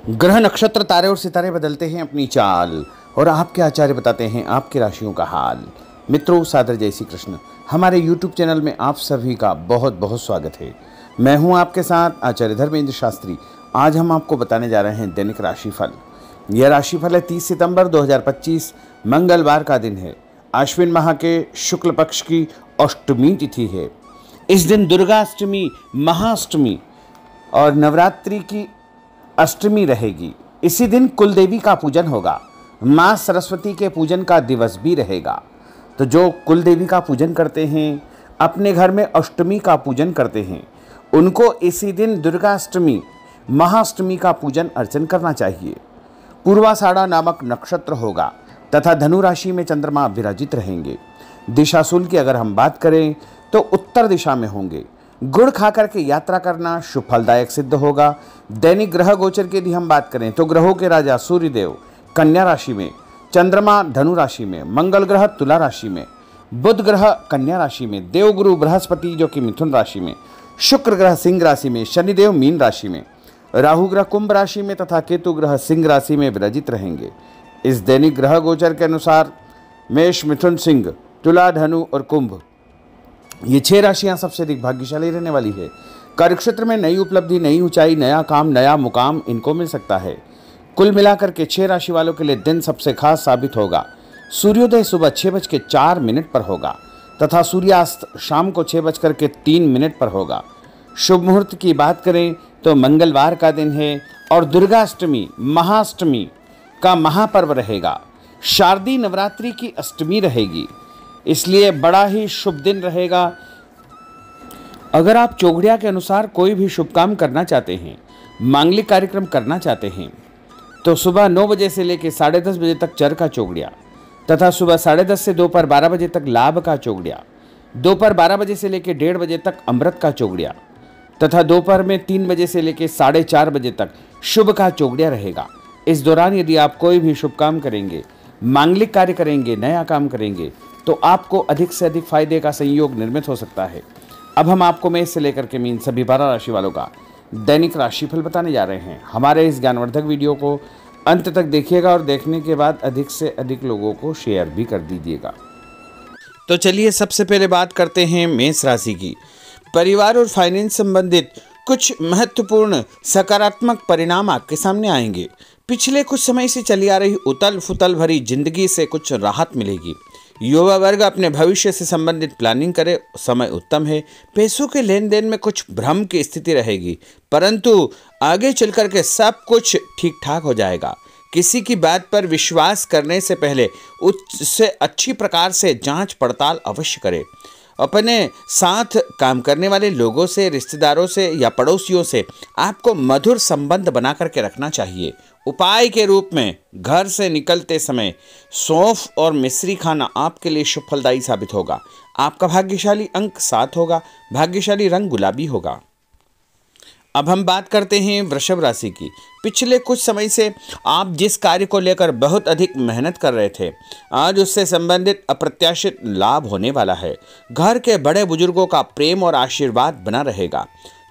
ग्रह नक्षत्र तारे और सितारे बदलते हैं अपनी चाल और आपके आचार्य बताते हैं आपकी राशियों का हाल। मित्रों, सादर जय श्री कृष्ण। हमारे YouTube चैनल में आप सभी का बहुत बहुत स्वागत है। मैं हूं आपके साथ आचार्य धर्मेंद्र शास्त्री। आज हम आपको बताने जा रहे हैं दैनिक राशिफल। यह राशिफल है 30 सितंबर 2025 मंगलवार का दिन है। आश्विन माह के शुक्ल पक्ष की अष्टमी तिथि है। इस दिन दुर्गा अष्टमी, महाअष्टमी और नवरात्रि की अष्टमी रहेगी। इसी दिन कुल देवी का पूजन होगा। माँ सरस्वती के पूजन का दिवस भी रहेगा। तो जो कुल देवी का पूजन करते हैं, अपने घर में अष्टमी का पूजन करते हैं, उनको इसी दिन दुर्गा अष्टमी, महाअष्टमी का पूजन अर्चन करना चाहिए। पूर्वाषाढ़ा नामक नक्षत्र होगा तथा धनु राशि में चंद्रमा विराजित रहेंगे। दिशाशूल की अगर हम बात करें तो उत्तर दिशा में होंगे। गुड़ खाकर के यात्रा करना शुभ फलदायक सिद्ध होगा। दैनिक ग्रह गोचर की यदि हम बात करें तो ग्रहों के राजा सूर्यदेव कन्या राशि में, चंद्रमा धनु राशि में, मंगल ग्रह तुला राशि में, बुध ग्रह कन्या राशि में, देवगुरु बृहस्पति जो कि मिथुन राशि में, शुक्र ग्रह सिंह राशि में, शनिदेव मीन राशि में, राहु ग्रह कुंभ राशि में तथा केतु ग्रह सिंह राशि में विराजित रहेंगे। इस दैनिक ग्रह गोचर के अनुसार मेष, मिथुन, सिंह, तुला, धनु और कुंभ, ये 6 राशियां सबसे अधिक भाग्यशाली रहने वाली है। कार्यक्षेत्र में नई उपलब्धि, नई ऊंचाई, नया काम, नया मुकाम इनको मिल सकता है। कुल मिलाकर के 6 राशि वालों के लिए दिन सबसे खास साबित होगा। सूर्योदय सुबह 6:04 पर होगा तथा सूर्यास्त शाम को 6:03 पर होगा। शुभ मुहूर्त की बात करें तो मंगलवार का दिन है और दुर्गा अष्टमी, महाअष्टमी का महापर्व रहेगा। शारदीय नवरात्रि की अष्टमी रहेगी, इसलिए बड़ा ही शुभ दिन रहेगा। अगर आप चौघड़िया के अनुसार कोई भी शुभ काम करना चाहते हैं, मांगलिक कार्यक्रम करना चाहते हैं, तो सुबह 9 बजे से लेकर 10:30 बजे तक चर का चौघड़िया तथा सुबह 10:30 से दोपहर 12 बजे तक लाभ का चौघड़िया, दोपहर 12 बजे से लेकर 1:30 बजे तक अमृत का चौघड़िया तथा दोपहर में 3 बजे से लेकर 4:30 बजे तक शुभ का चौघड़िया रहेगा। इस दौरान यदि आप कोई भी शुभ काम करेंगे, मांगलिक कार्य करेंगे, नया काम करेंगे, तो आपको अधिक से अधिक फायदे का संयोग निर्मित हो सकता है। अब हम आपको मेष से लेकर के मीन सभी 12 राशि वालों का दैनिक राशिफल बताने जा रहे हैं। हमारे इस ज्ञानवर्धक वीडियो को अंत तक देखिएगा और देखने के बाद अधिक से अधिक लोगों को शेयर भी कर दीजिएगा। तो चलिए सबसे पहले बात करते हैं मेष राशि की। परिवार और फाइनेंस संबंधित कुछ महत्वपूर्ण सकारात्मक परिणाम आपके सामने आएंगे। पिछले कुछ समय से चली आ रही उतल फुतल भरी जिंदगी से कुछ राहत मिलेगी। युवा वर्ग अपने भविष्य से संबंधित प्लानिंग करे, समय उत्तम है। पैसों के लेन देन में कुछ भ्रम की स्थिति रहेगी, परंतु आगे चलकर के सब कुछ ठीक ठाक हो जाएगा। किसी की बात पर विश्वास करने से पहले उससे अच्छी प्रकार से जांच पड़ताल अवश्य करें। अपने साथ काम करने वाले लोगों से, रिश्तेदारों से या पड़ोसियों से आपको मधुर संबंध बना करके रखना चाहिए। उपाय के रूप में घर से निकलते समय सौंफ और मिश्री खाना आपके लिए शुभ फलदायी साबित होगा। आपका भाग्यशाली अंक 7 होगा। भाग्यशाली रंग गुलाबी होगा। अब हम बात करते हैं वृषभ राशि की। पिछले कुछ समय से आप जिस कार्य को लेकर बहुत अधिक मेहनत कर रहे थे, आज उससे संबंधित अप्रत्याशित लाभ होने वाला है। घर के बड़े बुजुर्गों का प्रेम और आशीर्वाद बना रहेगा।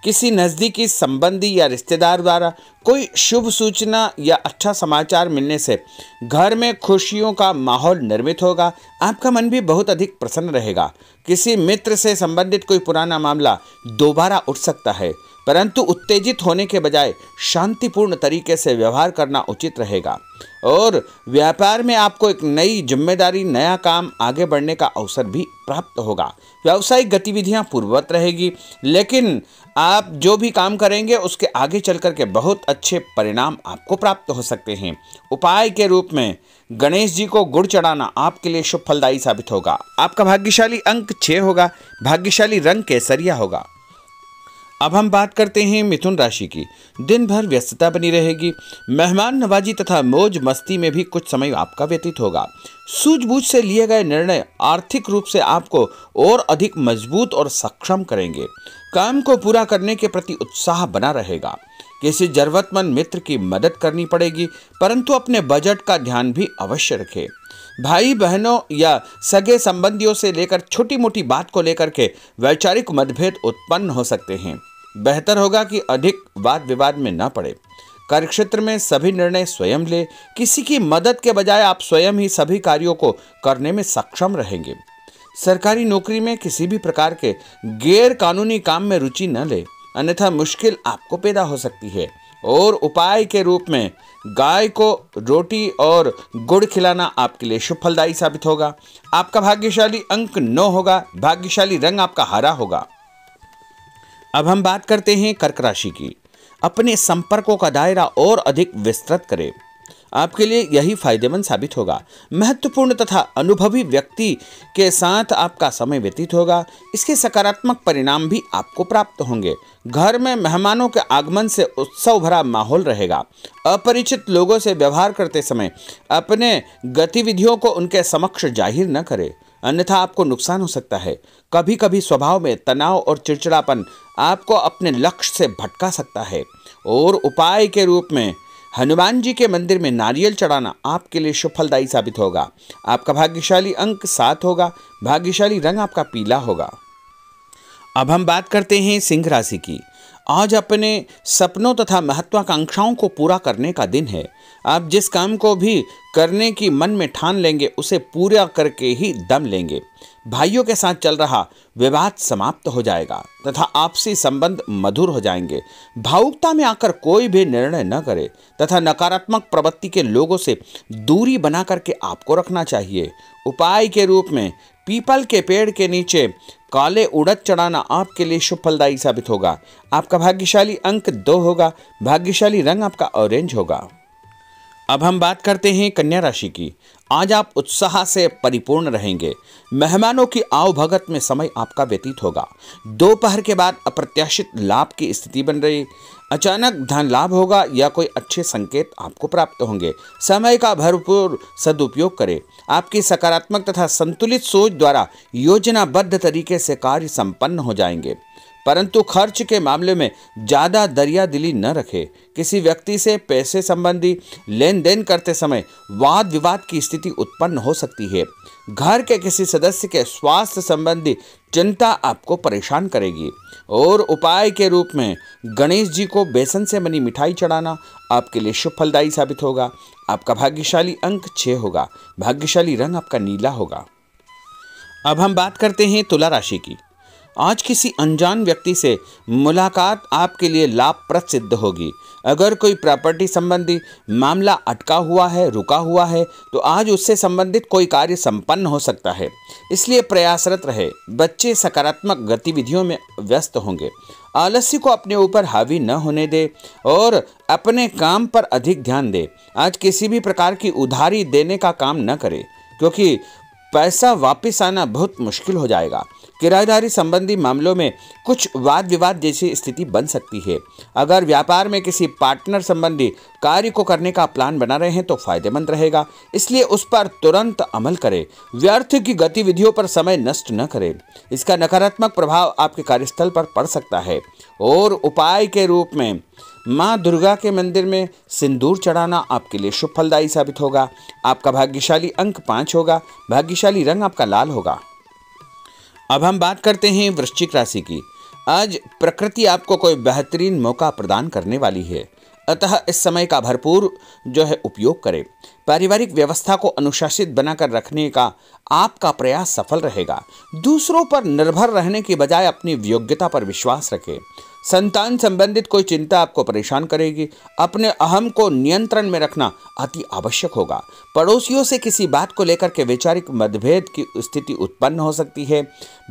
किसी नज़दीकी संबंधी या रिश्तेदार द्वारा कोई शुभ सूचना या अच्छा समाचार मिलने से घर में खुशियों का माहौल निर्मित होगा। आपका मन भी बहुत अधिक प्रसन्न रहेगा। किसी मित्र से संबंधित कोई पुराना मामला दोबारा उठ सकता है, परंतु उत्तेजित होने के बजाय शांतिपूर्ण तरीके से व्यवहार करना उचित रहेगा। और व्यापार में आपको एक नई जिम्मेदारी, नया काम, आगे बढ़ने का अवसर भी प्राप्त होगा। व्यावसायिक गतिविधियां पूर्ववत रहेगी, लेकिन आप जो भी काम करेंगे उसके आगे चल कर के बहुत अच्छे परिणाम आपको प्राप्त हो सकते हैं। उपाय के रूप में गणेश जी को गुड़ चढ़ाना आपके लिए शुभ फलदायी साबित होगा। आपका भाग्यशाली अंक 6 होगा। भाग्यशाली रंग केसरिया होगा। अब हम बात करते हैं मिथुन राशि की। दिन भर व्यस्तता बनी रहेगी। मेहमान नवाजी तथा मौज मस्ती में भी कुछ समय आपका व्यतीत होगा। सूझबूझ से लिए गए निर्णय आर्थिक रूप से आपको और अधिक मजबूत और सक्षम करेंगे। काम को पूरा करने के प्रति उत्साह बना रहेगा। किसी जरूरतमंद मित्र की मदद करनी पड़ेगी, परंतु अपने बजट का ध्यान भी अवश्य रखें। भाई बहनों या सगे संबंधियों से लेकर छोटी मोटी बात को लेकर के वैचारिक मतभेद उत्पन्न हो सकते हैं। बेहतर होगा कि अधिक वाद विवाद में न पड़े। कार्यक्षेत्र में सभी निर्णय स्वयं ले, किसी की मदद के बजाय आप स्वयं ही सभी कार्यों को करने में सक्षम रहेंगे। सरकारी नौकरी में किसी भी प्रकार के गैर कानूनी काम में रुचि न ले, अन्यथा मुश्किल आपको पैदा हो सकती है। और उपाय के रूप में गाय को रोटी और गुड़ खिलाना आपके लिए शुभ फलदायी साबित होगा। आपका भाग्यशाली अंक 9 होगा। भाग्यशाली रंग आपका हरा होगा। अब हम बात करते हैं कर्क राशि की। अपने संपर्कों का दायरा और अधिक विस्तृत करें, आपके लिए यही फायदेमंद साबित होगा। महत्वपूर्ण तथा अनुभवी व्यक्ति के साथ आपका समय व्यतीत होगा। इसके सकारात्मक परिणाम भी आपको प्राप्त होंगे। घर में मेहमानों के आगमन से उत्सव भरा माहौल रहेगा। अपरिचित लोगों से व्यवहार करते समय अपने गतिविधियों को उनके समक्ष जाहिर न करें, अन्यथा आपको नुकसान हो सकता है। कभी कभी स्वभाव में तनाव और चिड़चिड़ापन आपको अपने लक्ष्य से भटका सकता है। और उपाय के रूप में हनुमान जी के मंदिर में नारियल चढ़ाना आपके लिए शुभ फलदायी साबित होगा। आपका भाग्यशाली अंक 7 होगा। भाग्यशाली रंग आपका पीला होगा। अब हम बात करते हैं सिंह राशि की। आज अपने सपनों तथा महत्वाकांक्षाओं को पूरा करने का दिन है। आप जिस काम को भी करने की मन में ठान लेंगे उसे पूरा करके ही दम लेंगे। भाइयों के साथ चल रहा विवाद समाप्त हो जाएगा तथा आपसी संबंध मधुर हो जाएंगे। भावुकता में आकर कोई भी निर्णय न करे तथा नकारात्मक प्रवृत्ति के लोगों से दूरी बना करके आपको रखना चाहिए। उपाय के रूप में पीपल के पेड़ के नीचे काले उड़द चढ़ाना आपके लिए शुभ फलदायी साबित होगा। आपका भाग्यशाली अंक 2 होगा। भाग्यशाली रंग आपका ऑरेंज होगा। अब हम बात करते हैं कन्या राशि की। आज आप उत्साह से परिपूर्ण रहेंगे। मेहमानों की आवभगत में समय आपका व्यतीत होगा। दोपहर के बाद अप्रत्याशित लाभ की स्थिति बन रही। अचानक धन लाभ होगा या कोई अच्छे संकेत आपको प्राप्त होंगे। समय का भरपूर सदुपयोग करें। आपकी सकारात्मक तथा संतुलित सोच द्वारा योजनाबद्ध तरीके से कार्य संपन्न हो जाएंगे, परंतु खर्च के मामले में ज़्यादा दरियादिली न रखें। किसी व्यक्ति से पैसे संबंधी लेन देन करते समय वाद विवाद की स्थिति उत्पन्न हो सकती है। घर के किसी सदस्य के स्वास्थ्य संबंधी चिंता आपको परेशान करेगी। और उपाय के रूप में गणेश जी को बेसन से बनी मिठाई चढ़ाना आपके लिए शुभ फलदायी साबित होगा। आपका भाग्यशाली अंक 6 होगा। भाग्यशाली रंग आपका नीला होगा। अब हम बात करते हैं तुला राशि की। आज किसी अनजान व्यक्ति से मुलाकात आपके लिए लाभप्रद सिद्ध होगी। अगर कोई प्रॉपर्टी संबंधी मामला अटका हुआ है, रुका हुआ है, तो आज उससे संबंधित कोई कार्य संपन्न हो सकता है, इसलिए प्रयासरत रहे। बच्चे सकारात्मक गतिविधियों में व्यस्त होंगे। आलस्य को अपने ऊपर हावी न होने दे और अपने काम पर अधिक ध्यान दे। आज किसी भी प्रकार की उधारी देने का काम न करे, क्योंकि पैसा वापस आना बहुत मुश्किल हो जाएगा। किराएदारी संबंधी मामलों में कुछ वाद विवाद जैसी स्थिति बन सकती है। अगर व्यापार में किसी पार्टनर संबंधी कार्य को करने का प्लान बना रहे हैं तो फायदेमंद रहेगा, इसलिए उस पर तुरंत अमल करें। व्यर्थ की गतिविधियों पर समय नष्ट न करें, इसका नकारात्मक प्रभाव आपके कार्यस्थल पर पड़ सकता है। और उपाय के रूप में माँ दुर्गा के मंदिर में सिंदूर चढ़ाना आपके लिए शुभ फलदायी साबित होगा। आपका भाग्यशाली अंक 5 होगा। भाग्यशाली रंग आपका लाल होगा। अब हम बात करते हैं वृश्चिक राशि की। आज प्रकृति आपको कोई बेहतरीन मौका प्रदान करने वाली है, अतः इस समय का भरपूर उपयोग करें। पारिवारिक व्यवस्था को अनुशासित बनाकर रखने का आपका प्रयास सफल रहेगा। दूसरों पर निर्भर रहने की बजाय अपनी योग्यता पर विश्वास रखें। संतान संबंधित कोई चिंता आपको परेशान करेगी। अपने अहम को नियंत्रण में रखना अति आवश्यक होगा। पड़ोसियों से किसी बात को लेकर के वैचारिक मतभेद की स्थिति उत्पन्न हो सकती है।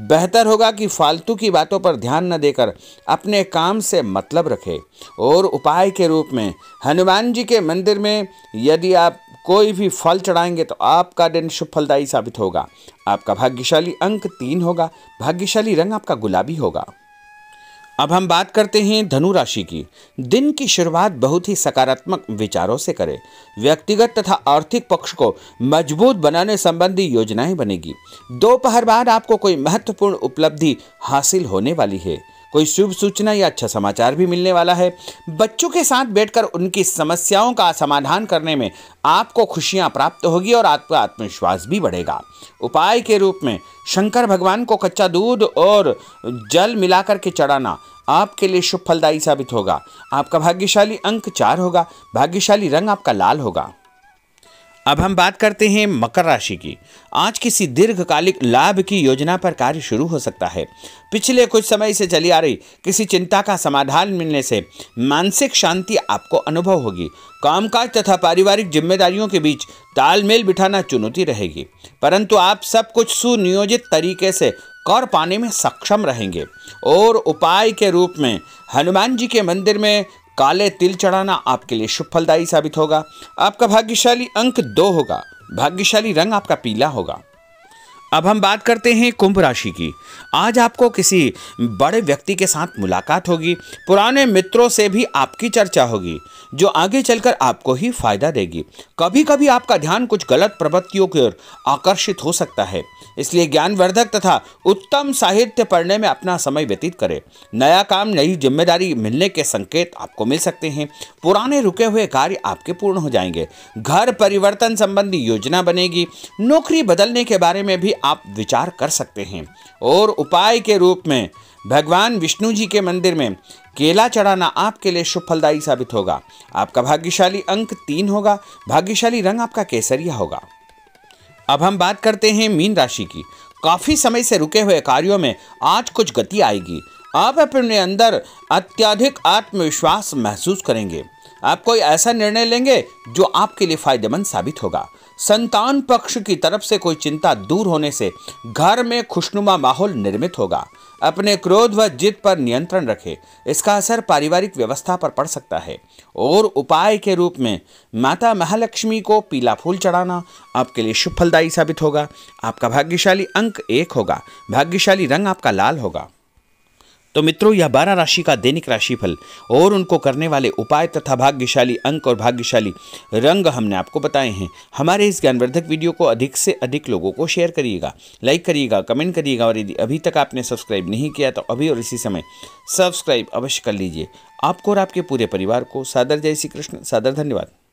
बेहतर होगा कि फालतू की बातों पर ध्यान न देकर अपने काम से मतलब रखें। और उपाय के रूप में हनुमान जी के मंदिर में यदि आप कोई भी फल चढ़ाएंगे तो आपका दिन शुभ फलदायी साबित होगा। आपका भाग्यशाली अंक 3 होगा। भाग्यशाली रंग आपका गुलाबी होगा। अब हम बात करते हैं धनु राशि की। दिन की शुरुआत बहुत ही सकारात्मक विचारों से करें। व्यक्तिगत तथा आर्थिक पक्ष को मजबूत बनाने संबंधी योजनाएं बनेगी। दोपहर बाद आपको कोई महत्वपूर्ण उपलब्धि हासिल होने वाली है। कोई शुभ सूचना या अच्छा समाचार भी मिलने वाला है। बच्चों के साथ बैठकर उनकी समस्याओं का समाधान करने में आपको खुशियां प्राप्त होगी और आपका आत्मविश्वास भी बढ़ेगा। उपाय के रूप में शंकर भगवान को कच्चा दूध और जल मिलाकर के चढ़ाना आपके लिए शुभ फलदायी साबित होगा। आपका भाग्यशाली अंक 4 होगा। भाग्यशाली रंग आपका लाल होगा। अब हम बात करते हैं मकर राशि की। आज किसी दीर्घकालिक लाभ की योजना पर कार्य शुरू हो सकता है। पिछले कुछ समय से चली आ रही किसी चिंता का समाधान मिलने से मानसिक शांति आपको अनुभव होगी। कामकाज तथा पारिवारिक जिम्मेदारियों के बीच तालमेल बिठाना चुनौती रहेगी, परंतु आप सब कुछ सुनियोजित तरीके से कर पाने में सक्षम रहेंगे। और उपाय के रूप में हनुमान जी के मंदिर में काले तिल चढ़ाना आपके लिए शुभ फलदायी साबित होगा। आपका भाग्यशाली अंक 2 होगा। भाग्यशाली रंग आपका पीला होगा। अब हम बात करते हैं कुंभ राशि की। आज आपको किसी बड़े व्यक्ति के साथ मुलाकात होगी। पुराने मित्रों से भी आपकी चर्चा होगी जो आगे चलकर आपको ही फायदा देगी। कभी कभी आपका ध्यान कुछ गलत प्रवृत्तियों की ओर आकर्षित हो सकता है, इसलिए ज्ञानवर्धक तथा उत्तम साहित्य पढ़ने में अपना समय व्यतीत करें। नया काम, नई जिम्मेदारी मिलने के संकेत आपको मिल सकते हैं। पुराने रुके हुए कार्य आपके पूर्ण हो जाएंगे। घर परिवर्तन संबंधी योजना बनेगी। नौकरी बदलने के बारे में भी आप विचार कर सकते हैं। और उपाय के रूप में भगवान विष्णु जी के मंदिर में केला चढ़ाना आपके लिए शुभ फलदायी साबित होगा। आपका भाग्यशाली अंक 3 होगा। भाग्यशाली रंग आपका केसरिया होगा। अब हम बात करते हैं मीन राशि की। काफी समय से रुके हुए कार्यों में आज कुछ गति आएगी। आप अपने अंदर अत्यधिक आत्मविश्वास महसूस करेंगे। आप कोई ऐसा निर्णय लेंगे जो आपके लिए फायदेमंद साबित होगा। संतान पक्ष की तरफ से कोई चिंता दूर होने से घर में खुशनुमा माहौल निर्मित होगा। अपने क्रोध व जिद पर नियंत्रण रखें, इसका असर पारिवारिक व्यवस्था पर पड़ सकता है। और उपाय के रूप में माता महालक्ष्मी को पीला फूल चढ़ाना आपके लिए शुभ फलदायी साबित होगा। आपका भाग्यशाली अंक 1 होगा। भाग्यशाली रंग आपका लाल होगा। तो मित्रों, यह 12 राशि का दैनिक राशिफल और उनको करने वाले उपाय तथा भाग्यशाली अंक और भाग्यशाली रंग हमने आपको बताए हैं। हमारे इस ज्ञानवर्धक वीडियो को अधिक से अधिक लोगों को शेयर करिएगा, लाइक करिएगा, कमेंट करिएगा और यदि अभी तक आपने सब्सक्राइब नहीं किया तो अभी और इसी समय सब्सक्राइब अवश्य कर लीजिए। आपको और आपके पूरे परिवार को सादर जय श्री कृष्ण, सादर धन्यवाद।